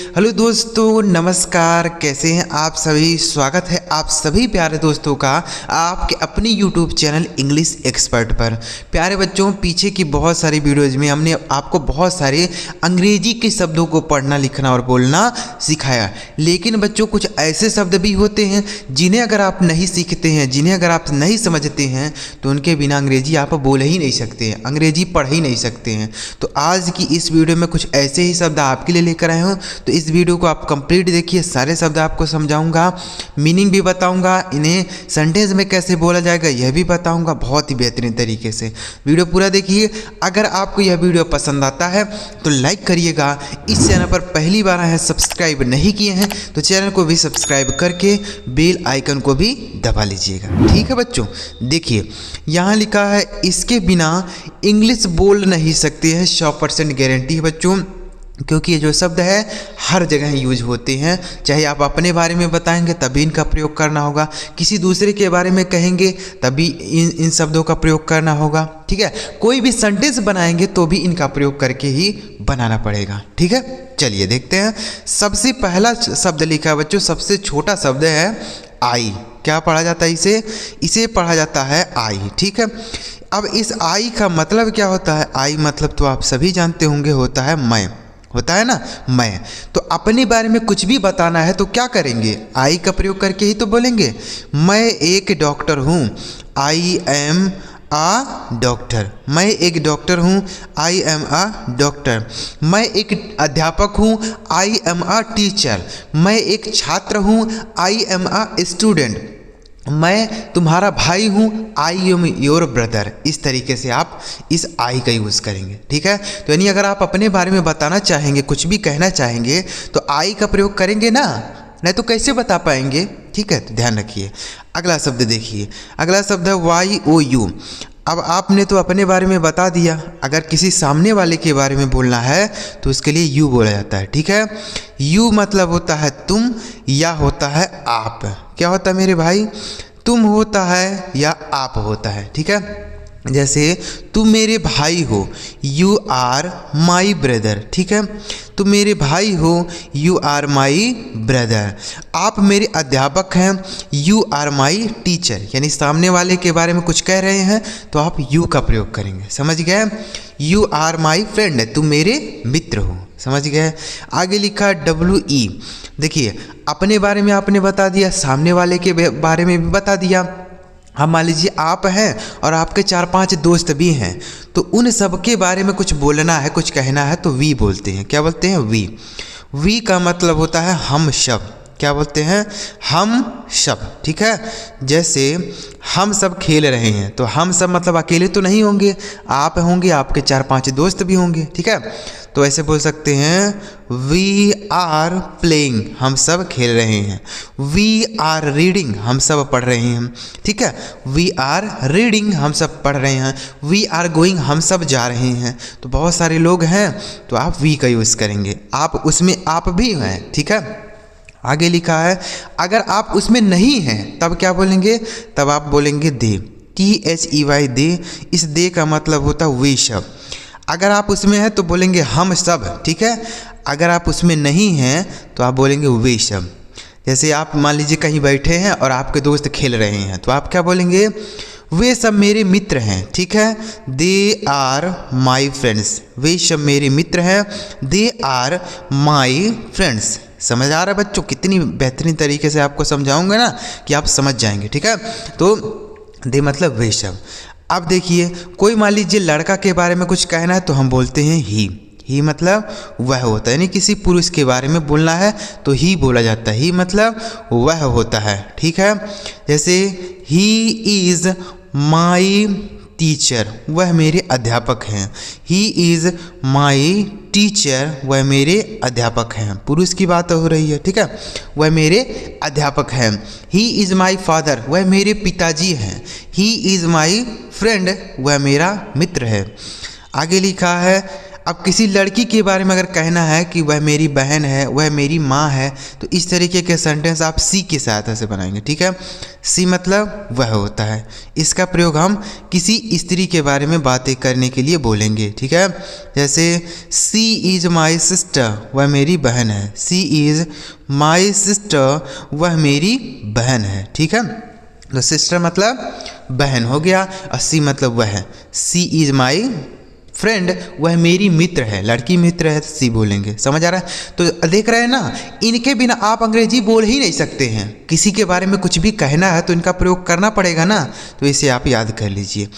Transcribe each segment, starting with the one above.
Hello दोस्तों, नमस्कार। कैसे हैं आप सभी? स्वागत है आप सभी प्यारे दोस्तों का आपके अपनी यूट्यूब चैनल इंग्लिश एक्सपर्ट पर। प्यारे बच्चों, पीछे की बहुत सारी वीडियोज़ में हमने आपको बहुत सारे अंग्रेजी के शब्दों को पढ़ना, लिखना और बोलना सिखाया। लेकिन बच्चों, कुछ ऐसे शब्द भी होते हैं जिन्हें अगर आप नहीं सीखते हैं, जिन्हें अगर आप नहीं समझते हैं, तो उनके बिना अंग्रेजी आप बोल ही नहीं सकते हैं, अंग्रेजी पढ़ ही नहीं सकते हैं। तो आज की इस वीडियो में कुछ ऐसे ही शब्द आपके लिए लेकर आए हूँ। तो इस वीडियो को आप कंप्लीट देखिए, सारे शब्द आपको समझाऊंगा, मीनिंग भी बताऊंगा, इन्हें सेंटेंस में कैसे बोला जाएगा यह भी बताऊंगा बहुत ही बेहतरीन तरीके से। वीडियो पूरा देखिए। अगर आपको यह वीडियो पसंद आता है तो लाइक करिएगा। इस चैनल पर पहली बार आए हैं, सब्सक्राइब नहीं किए हैं तो चैनल को भी सब्सक्राइब करके बेल आइकन को भी दबा लीजिएगा। ठीक है बच्चों, देखिए यहाँ लिखा है इसके बिना इंग्लिश बोल नहीं सकते हैं, 100% गारंटी है बच्चों। क्योंकि ये जो शब्द है हर जगह यूज होते हैं। चाहे आप अपने बारे में बताएंगे तभी इनका प्रयोग करना होगा, किसी दूसरे के बारे में कहेंगे तभी इन शब्दों का प्रयोग करना होगा। ठीक है, कोई भी सेंटेंस बनाएंगे तो भी इनका प्रयोग करके ही बनाना पड़ेगा। ठीक है, चलिए देखते हैं। सबसे पहला शब्द लिखा है बच्चों, सबसे छोटा शब्द है आई। क्या पढ़ा जाता है इसे पढ़ा जाता है आई। ठीक है, अब इस आई का मतलब क्या होता है? आई मतलब तो आप सभी जानते होंगे, होता है मैं, होता है ना, मैं। तो अपने बारे में कुछ भी बताना है तो क्या करेंगे? आई का प्रयोग करके ही तो बोलेंगे। मैं एक डॉक्टर हूँ, आई एम आ डॉक्टर। मैं एक डॉक्टर हूँ, आई एम आ डॉक्टर। मैं एक अध्यापक हूँ, आई एम आ टीचर। मैं एक छात्र हूँ, आई एम आ स्टूडेंट। मैं तुम्हारा भाई हूँ, आई एम योर ब्रदर। इस तरीके से आप इस आई का यूज़ करेंगे। ठीक है, तो यानी अगर आप अपने बारे में बताना चाहेंगे, कुछ भी कहना चाहेंगे तो आई का प्रयोग करेंगे ना, नहीं तो कैसे बता पाएंगे? ठीक है, तो ध्यान रखिए। अगला शब्द देखिए, अगला शब्द है वाई ओ यू। अब आपने तो अपने बारे में बता दिया, अगर किसी सामने वाले के बारे में बोलना है तो उसके लिए यू बोला जाता है। ठीक है, यू मतलब होता है तुम या होता है आप। क्या होता है मेरे भाई? तुम होता है या आप होता है। ठीक है, जैसे तुम मेरे भाई हो, यू आर माई ब्रदर। ठीक है, तुम मेरे भाई हो, यू आर माई ब्रदर। आप मेरे अध्यापक हैं, यू आर माई टीचर। यानी सामने वाले के बारे में कुछ कह रहे हैं तो आप यू का प्रयोग करेंगे। समझ गए? यू आर माई फ्रेंड, तुम मेरे मित्र हो। समझ गए? आगे लिखा डब्ल्यू ई। देखिए, अपने बारे में आपने बता दिया, सामने वाले के बारे में भी बता दिया। हम मान लीजिए आप हैं और आपके 4-5 दोस्त भी हैं, तो उन सब के बारे में कुछ बोलना है, कुछ कहना है तो वी बोलते हैं। क्या बोलते हैं? वी। वी का मतलब होता है हम सब। क्या बोलते हैं? हम सब। ठीक है, जैसे हम सब खेल रहे हैं तो हम सब मतलब अकेले तो नहीं होंगे, आप होंगे, आपके 4-5 दोस्त भी होंगे। ठीक है, तो ऐसे बोल सकते हैं वी आर प्लेइंग, हम सब खेल रहे हैं। वी आर रीडिंग, हम सब पढ़ रहे हैं। ठीक है, वी आर रीडिंग, हम सब पढ़ रहे हैं। वी आर गोइंग, हम सब जा रहे हैं। तो बहुत सारे लोग हैं तो आप वी का यूज़ करेंगे, आप उसमें आप भी हैं। ठीक है, आगे लिखा है अगर आप उसमें नहीं हैं तब क्या बोलेंगे? तब आप बोलेंगे दे, THEY दे। इस दे का मतलब होता है वी सब। अगर आप उसमें हैं तो बोलेंगे हम सब। ठीक है, अगर आप उसमें नहीं हैं तो आप बोलेंगे वे सब। जैसे आप मान लीजिए कहीं बैठे हैं और आपके दोस्त खेल रहे हैं तो आप क्या बोलेंगे? वे सब मेरे मित्र हैं। ठीक है, दे आर माई फ्रेंड्स। वे सब मेरे मित्र हैं, दे आर माई फ्रेंड्स। समझ आ रहा है बच्चों? कितनी बेहतरीन तरीके से आपको समझाऊंगा ना कि आप समझ जाएंगे। ठीक है, तो दे मतलब वे सब। अब देखिए, कोई मान लीजिए लड़का के बारे में कुछ कहना है तो हम बोलते हैं ही मतलब वह होता है। यानी किसी पुरुष के बारे में बोलना है तो ही बोला जाता है, ही मतलब वह होता है। ठीक है, जैसे ही इज़ माई टीचर, वह मेरे अध्यापक हैं। ही इज़ माई टीचर, वह मेरे अध्यापक हैं। पुरुष की बात हो रही है। ठीक है, वह मेरे अध्यापक हैं। ही इज़ माई फादर, वह मेरे पिताजी हैं। ही इज़ माई फ्रेंड, वह मेरा मित्र है। आगे लिखा है अब किसी लड़की के बारे में अगर कहना है कि वह मेरी बहन है, वह मेरी माँ है, तो इस तरीके के सेंटेंस आप सी की सहायता से बनाएंगे। ठीक है, सी मतलब वह होता है। इसका प्रयोग हम किसी स्त्री के बारे में बातें करने के लिए बोलेंगे। ठीक है, जैसे सी इज़ माई सिस्टर, वह मेरी बहन है। सी इज़ माई सिस्टर, वह मेरी बहन है। ठीक है, तो सिस्टर मतलब बहन हो गया और सी मतलब वह है। सी इज़ माई फ्रेंड, वह मेरी मित्र है। लड़की मित्र है तो सी बोलेंगे। समझ आ रहा है? तो देख रहे हैं ना, इनके बिना आप अंग्रेजी बोल ही नहीं सकते हैं। किसी के बारे में कुछ भी कहना है तो इनका प्रयोग करना पड़ेगा ना, तो इसे आप याद कर लीजिए।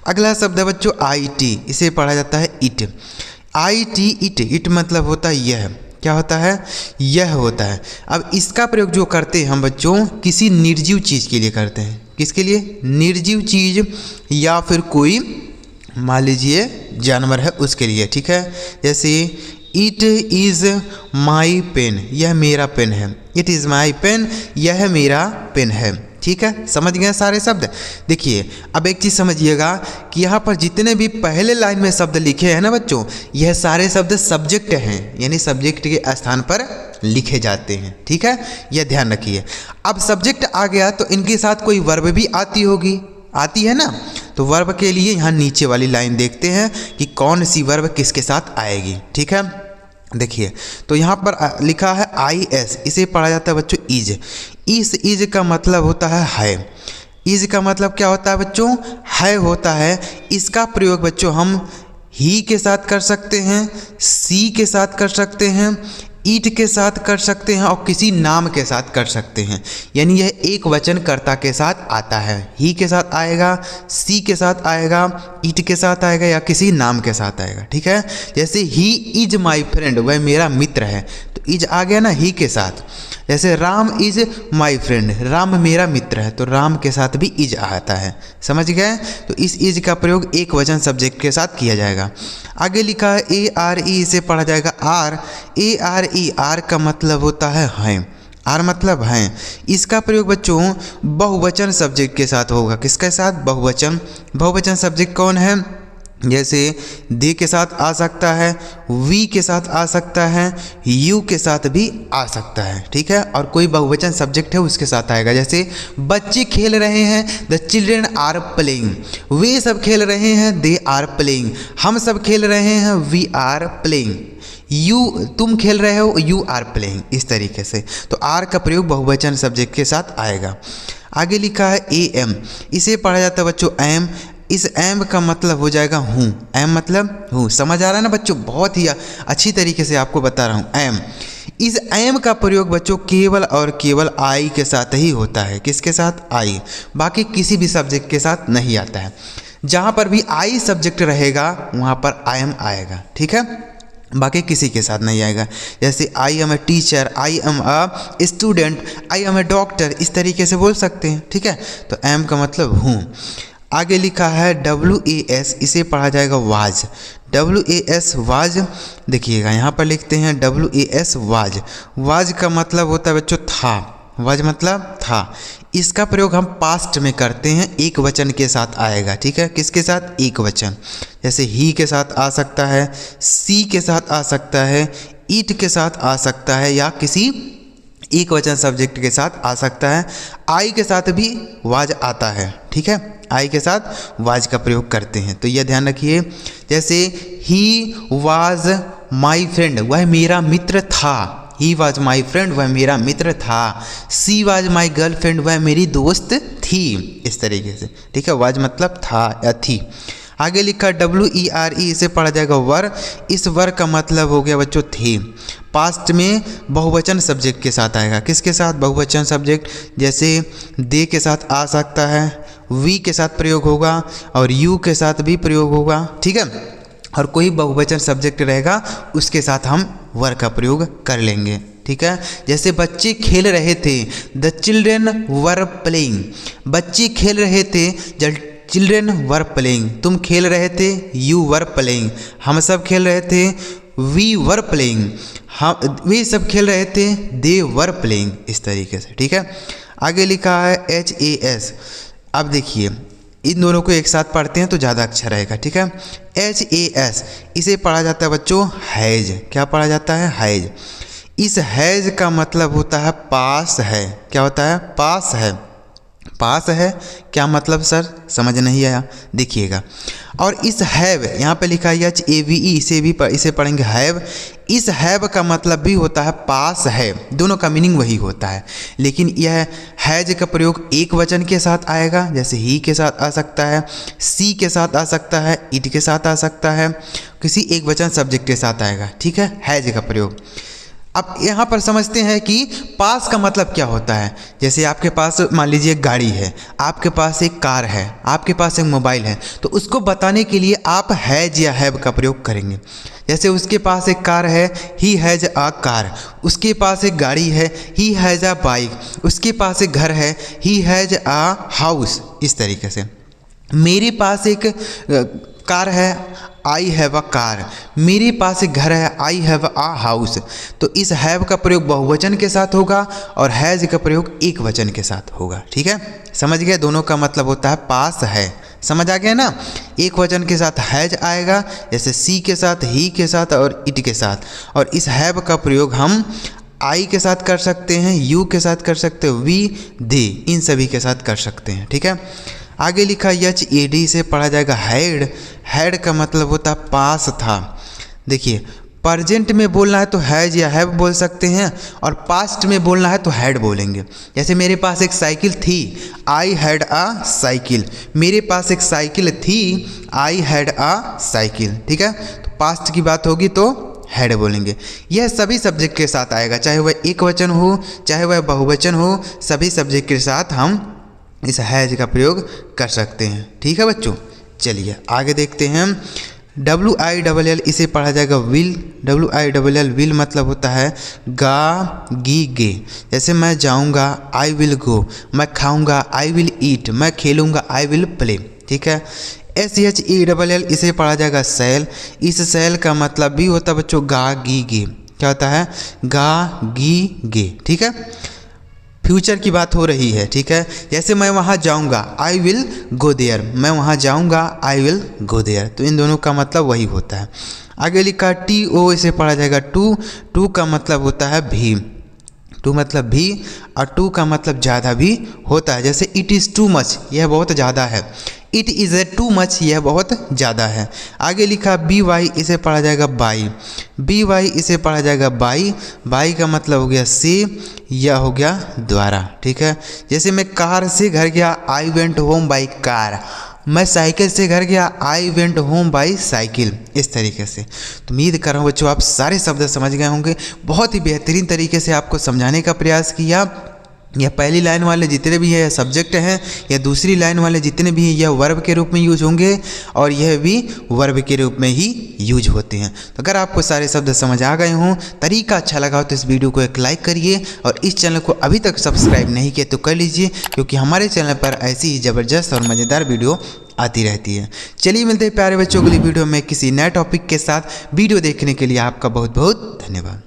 अगला शब्द है बच्चों आई टी, इसे पढ़ा जाता है it. I T it, it मतलब होता है यह। क्या होता है? यह होता है। अब इसका प्रयोग जो करते हैं हम बच्चों किसी निर्जीव चीज़ के लिए करते हैं। किसके लिए? निर्जीव चीज़ या फिर कोई मान लीजिए जानवर है उसके लिए। ठीक है, जैसे इट इज़ माई पेन, यह मेरा पेन है। इट इज़ माई पेन, यह मेरा पेन है। ठीक है, समझ गए सारे शब्द। देखिए अब एक चीज़ समझिएगा कि यहाँ पर जितने भी पहले लाइन में शब्द लिखे हैं ना बच्चों, यह सारे शब्द सब्जेक्ट हैं, यानी सब्जेक्ट के स्थान पर लिखे जाते हैं। ठीक है, यह ध्यान रखिए। अब सब्जेक्ट आ गया तो इनके साथ कोई वर्ब भी आती होगी, आती है ना, तो वर्ब के लिए यहाँ नीचे वाली लाइन देखते हैं कि कौन सी वर्ब किसके साथ आएगी। ठीक है, देखिए तो यहाँ पर लिखा है आई एस, इसे पढ़ा जाता है बच्चों इज। इस इज का मतलब होता है। इज का मतलब क्या होता है बच्चों? है होता है। इसका प्रयोग बच्चों हम ही के साथ कर सकते हैं, सी के साथ कर सकते हैं, ईट के साथ कर सकते हैं और किसी नाम के साथ कर सकते हैं। यानी यह एक वचन कर्ता के साथ आता है। ही के साथ आएगा, सी के साथ आएगा, ईट के साथ आएगा या किसी नाम के साथ आएगा। ठीक है, जैसे ही इज माई फ्रेंड, वह मेरा मित्र है, तो इज आ गया ना ही के साथ। जैसे Ram is my friend, Ram मेरा मित्र है, तो राम के साथ भी इज आता है। समझ गए? तो इस इज का प्रयोग एक वचन सब्जेक्ट के साथ किया जाएगा। आगे लिखा है ए आर ई, इसे पढ़ा जाएगा R. A R E, R का मतलब होता है हैं। आर मतलब हैं। इसका प्रयोग बच्चों बहुवचन सब्जेक्ट के साथ होगा। किसके साथ? बहुवचन। बहुवचन सब्जेक्ट कौन है? जैसे दे के साथ आ सकता है, वी के साथ आ सकता है, यू के साथ भी आ सकता है। ठीक है, और कोई बहुवचन सब्जेक्ट है उसके साथ आएगा। जैसे बच्चे खेल रहे हैं, द चिल्ड्रेन आर प्लेइंग। वे सब खेल रहे हैं, दे आर प्लेइंग। हम सब खेल रहे हैं, वी आर प्लेइंग। यू, तुम खेल रहे हो, यू आर प्लेइंग। इस तरीके से तो आर का प्रयोग बहुवचन सब्जेक्ट के साथ आएगा। आगे लिखा है ए एम, इसे पढ़ा जाता है बच्चों एम। इस एम का मतलब हो जाएगा हूँ। एम मतलब हूँ। समझ आ रहा है ना बच्चों? बहुत ही अच्छी तरीके से आपको बता रहा हूँ। एम, इस एम का प्रयोग बच्चों केवल और केवल आई के साथ ही होता है। किसके साथ? आई। बाकी किसी भी सब्जेक्ट के साथ नहीं आता है। जहाँ पर भी आई सब्जेक्ट रहेगा वहाँ पर आई एम आएगा। ठीक है, बाकी किसी के साथ नहीं आएगा। जैसे I am a teacher, I am a student, I am a doctor, इस तरीके से बोल सकते हैं। ठीक है, तो एम का मतलब हूँ। आगे लिखा है डब्ल्यू ए एस, इसे पढ़ा जाएगा was. W A S was, देखिएगा यहाँ पर लिखते हैं W A S was. Was का मतलब होता है बच्चों था। वाज मतलब था। इसका प्रयोग हम पास्ट में करते हैं, एक वचन के साथ आएगा। ठीक है, किसके साथ? एक वचन। जैसे ही के साथ आ सकता है, सी के साथ आ सकता है, ईट के साथ आ सकता है या किसी एक वचन सब्जेक्ट के साथ आ सकता है। आई के साथ भी वाज आता है। ठीक है, आई के साथ वाज का प्रयोग करते हैं, तो यह ध्यान रखिए। जैसे ही वाज माई फ्रेंड, वह मेरा मित्र था। ही वाज माई फ्रेंड, वह मेरा मित्र था। सी वाज माई गर्लफ्रेंड, वह मेरी दोस्त थी। इस तरीके से। ठीक है, वाज मतलब था या थी। आगे लिखा डब्ल्यू ई आर ई, इसे पढ़ा जाएगा वर। इस वर का मतलब हो गया बच्चों थे। पास्ट में बहुवचन सब्जेक्ट के साथ आएगा। किसके साथ? बहुवचन सब्जेक्ट। जैसे दे के साथ आ सकता है, वी के साथ प्रयोग होगा और यू के साथ भी प्रयोग होगा। ठीक है, और कोई बहुवचन सब्जेक्ट रहेगा उसके साथ हम वर का प्रयोग कर लेंगे। ठीक है, जैसे बच्चे खेल रहे थे, द चिल्ड्रेन वर प्लेइंग। बच्चे खेल रहे थे, चिल्ड्रेन वर प्लेइंग। तुम खेल रहे थे, यू वर प्लेइंग। हम सब खेल रहे थे, वी वर प्लेइंग। हम वे सब खेल रहे थे, दे वर प्लेइंग। इस तरीके से। ठीक है, आगे लिखा है एच ए एस। अब देखिए इन दोनों को एक साथ पढ़ते हैं तो ज़्यादा अच्छा रहेगा, ठीक है। HAS इसे पढ़ा जाता है बच्चों हैज। क्या पढ़ा जाता है? हैज। इस हैज का मतलब होता है पास है। क्या होता है? पास है। पास है क्या मतलब सर? समझ नहीं आया, देखिएगा। और इस हैव यहाँ पे लिखा है HAVE, इसे पढ़ेंगे हैव। इस हैव का मतलब भी होता है पास है, दोनों का मीनिंग वही होता है। लेकिन यह हैज का प्रयोग एक वचन के साथ आएगा, जैसे ही के साथ आ सकता है, सी के साथ आ सकता है, इट के साथ आ सकता है, किसी एक वचन सब्जेक्ट के साथ आएगा, ठीक है, हैज का प्रयोग। अब यहाँ पर समझते हैं कि पास का मतलब क्या होता है। जैसे आपके पास मान लीजिए एक गाड़ी है, आपके पास एक कार है, आपके पास एक मोबाइल है, तो उसको बताने के लिए आप हैज या हैव का प्रयोग करेंगे। जैसे उसके पास एक कार है, ही हैज अ कार। उसके पास एक गाड़ी है, ही हैज अ बाइक। उसके पास एक घर है, ही हैज अ हाउस। इस तरीके से मेरे पास एक कार है, आई हैव अ कार। मेरे पास एक घर है, आई हैव अ हाउस। तो इस हैव का प्रयोग बहुवचन के साथ होगा और हैज का प्रयोग एक वचन के साथ होगा, ठीक है। समझ गए? दोनों का मतलब होता है पास है। समझ आ गया ना? एक वचन के साथ हैज आएगा, जैसे सी के साथ, ही के साथ और इट के साथ। और इस हैव का प्रयोग हम आई के साथ कर सकते हैं, यू के साथ कर सकते हैं, वी, दे, इन सभी के साथ कर सकते हैं, ठीक है। आगे लिखा HAD से पढ़ा जाएगा हैड। हैड का मतलब होता है पास था। देखिए, प्रेजेंट में बोलना है तो हैज या हैव बोल सकते हैं, और पास्ट में बोलना है तो हैड बोलेंगे। जैसे मेरे पास एक साइकिल थी, आई हैड अ साइकिल। मेरे पास एक साइकिल थी, आई हैड अ साइकिल, ठीक है। तो पास्ट की बात होगी तो हैड बोलेंगे। यह सभी सब्जेक्ट के साथ आएगा, चाहे वह एक वचन हो, चाहे वह बहुवचन हो, सभी सब्जेक्ट के साथ हम इस हैज का प्रयोग कर सकते हैं, ठीक है बच्चों। चलिए आगे देखते हैं। WILL इसे पढ़ा जाएगा विल। WILL विल मतलब होता है गा, गी, गे। जैसे मैं जाऊंगा, आई विल गो। मैं खाऊंगा, आई विल ईट। मैं खेलूंगा, आई विल प्ले, ठीक है। SHELL इसे पढ़ा जाएगा शैल। इस शैल का मतलब भी होता है बच्चों गा, गी, गे। क्या होता है? गा, गी, गे, ठीक है। फ्यूचर की बात हो रही है, ठीक है। जैसे मैं वहाँ जाऊँगा, आई विल गो देयर। मैं वहाँ जाऊँगा, आई विल गो देयर। तो इन दोनों का मतलब वही होता है। आगे लिखा TO इसे पढ़ा जाएगा टू। टू का मतलब होता है भी। टू मतलब भी, और टू का मतलब ज़्यादा भी होता है। जैसे इट इज़ टू मच, यह बहुत ज़्यादा है। It is a too much, यह बहुत ज़्यादा है। आगे लिखा BY इसे पढ़ा जाएगा बाई। BY इसे पढ़ा जाएगा बाई। बाई का मतलब हो गया से, यह हो गया द्वारा, ठीक है। जैसे मैं कार से घर गया, I went home by car. मैं साइकिल से घर गया, I went home by cycle. इस तरीके से। तो उम्मीद कर रहा हूँ बच्चों आप सारे शब्द समझ गए होंगे। बहुत ही बेहतरीन तरीके से आपको समझाने का प्रयास किया। यह पहली लाइन वाले जितने भी है सब्जेक्ट हैं, या दूसरी लाइन वाले जितने भी हैं यह वर्ब के रूप में यूज होंगे, और यह भी वर्ब के रूप में ही यूज होते हैं। तो अगर आपको सारे शब्द समझ आ गए हों, तरीका अच्छा लगा हो तो इस वीडियो को एक लाइक करिए, और इस चैनल को अभी तक सब्सक्राइब नहीं किया तो कर लीजिए, क्योंकि हमारे चैनल पर ऐसी ही ज़बरदस्त और मज़ेदार वीडियो आती रहती है। चलिए मिलते हैं प्यारे बच्चों अगली वीडियो में किसी नए टॉपिक के साथ। वीडियो देखने के लिए आपका बहुत बहुत धन्यवाद।